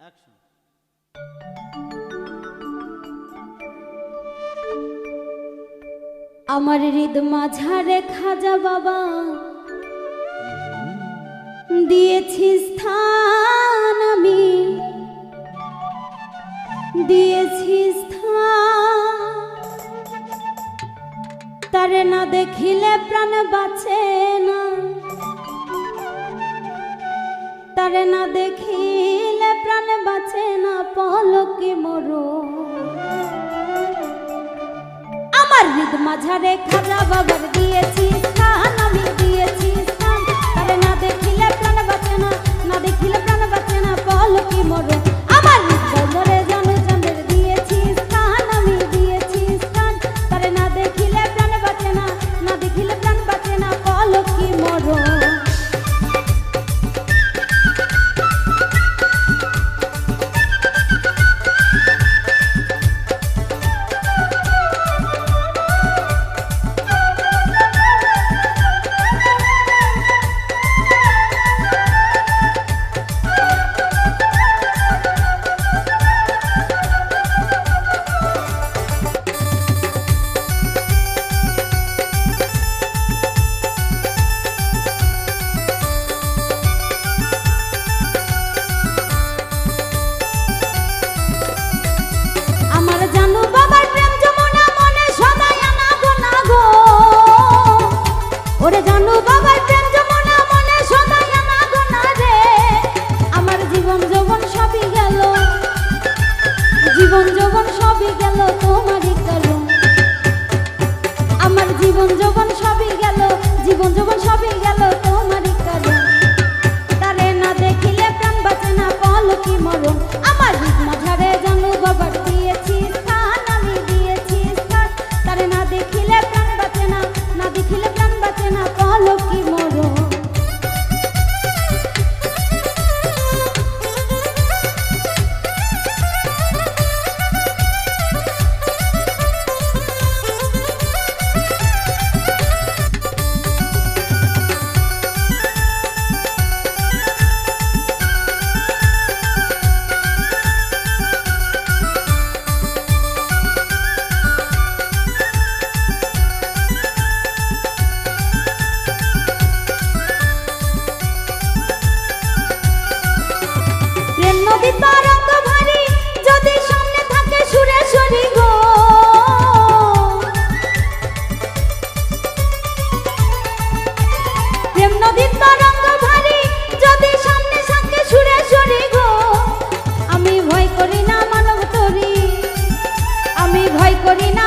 Action. আমার হৃদ মাঝারে খাজা বাবা দিয়েছি স্থান, আমি দিয়েছি স্থান। তারে না দেখিলে প্রাণ বাঁচে না, তারে না দেখিলে প্রাণ বাঁচে না, পলকে মরো। আমার হৃদ মাঝারে খাজা বাবার দিয়েছি স্থান, আমি দিয়েছি স্থান। তারে না দেখিলে প্রাণ বাঁচে না, না দেখিলে প্রাণ বাঁচে না, পলকে মরো। আমার হৃদ মাঝারে জানু চাঁদের দিয়েছি স্থান, আমি দিয়েছি স্থান। তারে না দেখিলে প্রাণ বাঁচে না, না দেখিলে প্রাণ বাঁচে না, পলকে মরো। ওরে জানু বাবার প্রেম যমুনা মনে সদাই আনা গোনা রে। আমার জীবন যৌবন সবই গেল, জীবন যৌবন সবই গেল তোমারই কারণ। আমার জীবন যৌবন সবই গেল, জীবন যৌবন সবই গেল তোমারই কারণ। তারে না দেখিলে প্রাণ বাঁচে না, পলকে মরণ। আমার হৃদ মাঝারে জানু বাবার দিয়েছি স্থান, আমি দিয়েছি স্থান। তারে না দেখিলে প্রাণ বাঁচে না, না দেখিলে প্রাণ বাঁচে না, পলকে মরণ। নদী তরঙ্গ ভারী যদি সামনে থাকে সুরেশ্বরী গো। প্রেম নদীর তরঙ্গ ভারী যদি সামনে থাকে সুরেশ্বরী গো। আমি ভয় করি না মানব তরি, আমি ভয় করি না